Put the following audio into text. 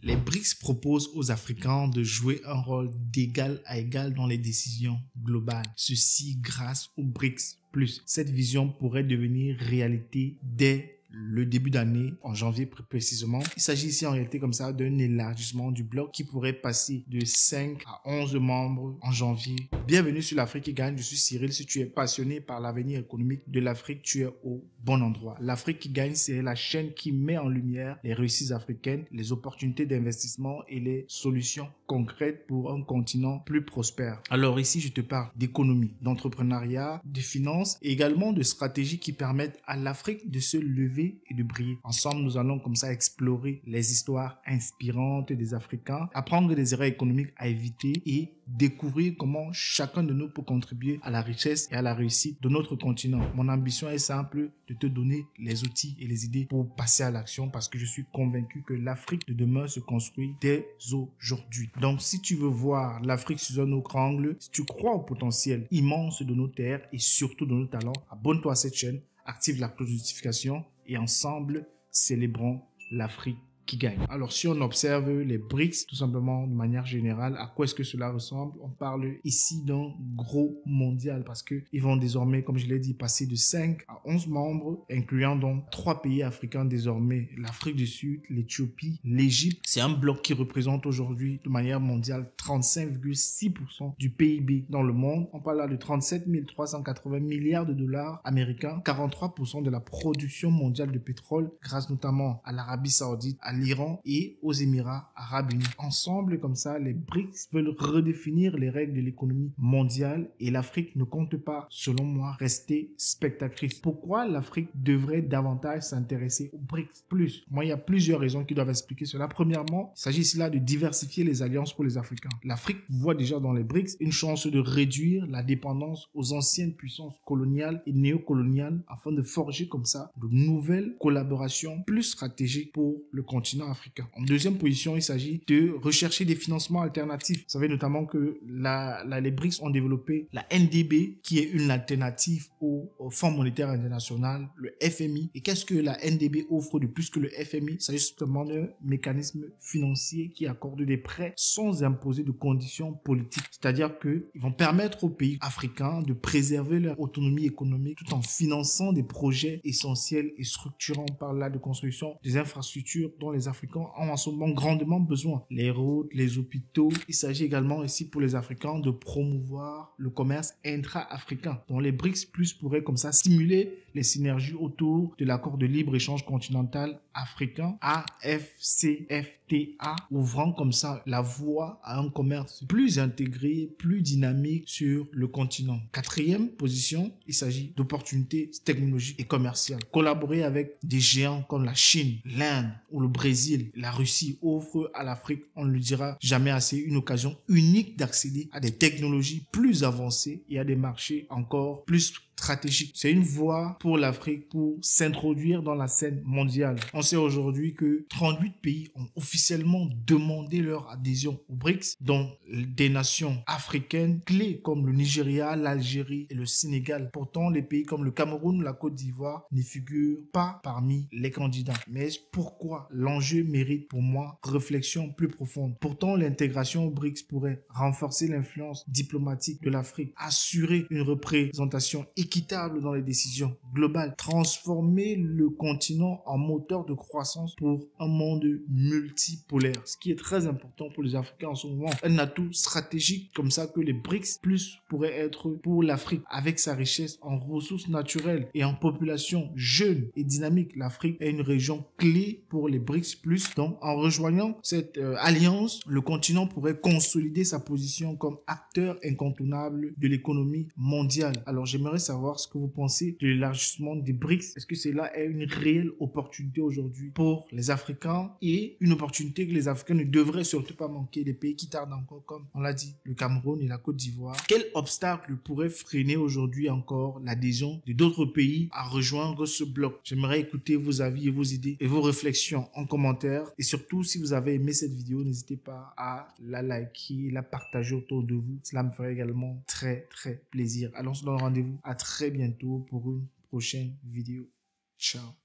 Les BRICS proposent aux Africains de jouer un rôle d'égal à égal dans les décisions globales. Ceci grâce aux BRICS+. Cette vision pourrait devenir réalité dès le début d'année, en janvier précisément. Il s'agit ici en réalité comme ça d'un élargissement du bloc qui pourrait passer de 5 à 11 membres en janvier. Bienvenue sur l'Afrique qui gagne, je suis Cyril. Si tu es passionné par l'avenir économique de l'Afrique, tu es au bon endroit. L'Afrique qui gagne, c'est la chaîne qui met en lumière les réussites africaines, les opportunités d'investissement et les solutions concrètes pour un continent plus prospère. Alors ici, je te parle d'économie, d'entrepreneuriat, de finances et également de stratégies qui permettent à l'Afrique de se lever et de briller. Ensemble, nous allons comme ça explorer les histoires inspirantes des Africains, apprendre des erreurs économiques à éviter et découvrir comment chacun de nous peut contribuer à la richesse et à la réussite de notre continent. Mon ambition est simple, de te donner les outils et les idées pour passer à l'action parce que je suis convaincu que l'Afrique de demain se construit dès aujourd'hui. Donc, si tu veux voir l'Afrique sous un autre angle, si tu crois au potentiel immense de nos terres et surtout de nos talents, abonne-toi à cette chaîne, active la cloche de notification et ensemble, célébrons l'Afrique qui gagne. Alors, si on observe les BRICS, tout simplement, de manière générale, à quoi est-ce que cela ressemble? On parle ici d'un gros mondial parce que ils vont désormais, comme je l'ai dit, passer de 5 à 11 membres, incluant donc 3 pays africains désormais, l'Afrique du Sud, l'Éthiopie, l'Égypte. C'est un bloc qui représente aujourd'hui, de manière mondiale, 35,6% du PIB dans le monde. On parle là de 37 380 milliards de dollars américains, 43% de la production mondiale de pétrole, grâce notamment à l'Arabie Saoudite, à l'Iran et aux Émirats Arabes Unis. Ensemble, comme ça, les BRICS veulent redéfinir les règles de l'économie mondiale et l'Afrique ne compte pas, selon moi, rester spectatrice. Pourquoi l'Afrique devrait davantage s'intéresser aux BRICS plus? Moi, il y a plusieurs raisons qui doivent expliquer cela. Premièrement, il s'agit ici là de diversifier les alliances pour les Africains. L'Afrique voit déjà dans les BRICS une chance de réduire la dépendance aux anciennes puissances coloniales et néocoloniales afin de forger comme ça de nouvelles collaborations plus stratégiques pour le continent africain. En deuxième position, il s'agit de rechercher des financements alternatifs. Vous savez notamment que les BRICS ont développé la NDB qui est une alternative au Fonds monétaire international, le FMI. Et qu'est-ce que la NDB offre de plus que le FMI? Il s'agit justement d'un mécanisme financier qui accorde des prêts sans imposer de conditions politiques. C'est-à-dire qu'ils vont permettre aux pays africains de préserver leur autonomie économique tout en finançant des projets essentiels et structurants. On parle là de construction des infrastructures dont les Africains ont en ce moment grandement besoin. Les routes, les hôpitaux. Il s'agit également ici pour les Africains de promouvoir le commerce intra-africain. Donc les BRICS plus pourraient comme ça stimuler les synergies autour de l'accord de libre-échange continental africain AFCFTA, ouvrant comme ça la voie à un commerce plus intégré, plus dynamique sur le continent. Quatrième position, il s'agit d'opportunités technologiques et commerciales. Collaborer avec des géants comme la Chine, l'Inde ou le Brésil, la Russie offre à l'Afrique, on ne le dira jamais assez, une occasion unique d'accéder à des technologies plus avancées et à des marchés encore plus stratégique. C'est une voie pour l'Afrique pour s'introduire dans la scène mondiale. On sait aujourd'hui que 38 pays ont officiellement demandé leur adhésion aux BRICS, dont des nations africaines clés comme le Nigeria, l'Algérie et le Sénégal. Pourtant, les pays comme le Cameroun ou la Côte d'Ivoire ne figurent pas parmi les candidats. Mais pourquoi? L'enjeu mérite pour moi réflexion plus profonde. Pourtant, l'intégration aux BRICS pourrait renforcer l'influence diplomatique de l'Afrique, assurer une représentation équitable dans les décisions globales, transformer le continent en moteur de croissance pour un monde multipolaire, ce qui est très important pour les Africains en ce moment. Un atout stratégique comme ça que les BRICS plus pourraient être pour l'Afrique avec sa richesse en ressources naturelles et en population jeune et dynamique. L'Afrique est une région clé pour les BRICS plus. Donc, en rejoignant cette alliance, le continent pourrait consolider sa position comme acteur incontournable de l'économie mondiale. Alors, j'aimerais savoir ce que vous pensez de l'élargissement des BRICS. Est-ce que cela est une réelle opportunité aujourd'hui pour les Africains et une opportunité que les Africains ne devraient surtout pas manquer? Des pays qui tardent encore, comme on l'a dit, le Cameroun et la Côte d'Ivoire. Quel obstacle pourrait freiner aujourd'hui encore l'adhésion de d'autres pays à rejoindre ce bloc? J'aimerais écouter vos avis et vos idées et vos réflexions en commentaire. Et surtout, si vous avez aimé cette vidéo, n'hésitez pas à la liker, la partager autour de vous. Cela me ferait également très plaisir. Alors, on se donne rendez-vous à très bientôt pour une prochaine vidéo. Ciao.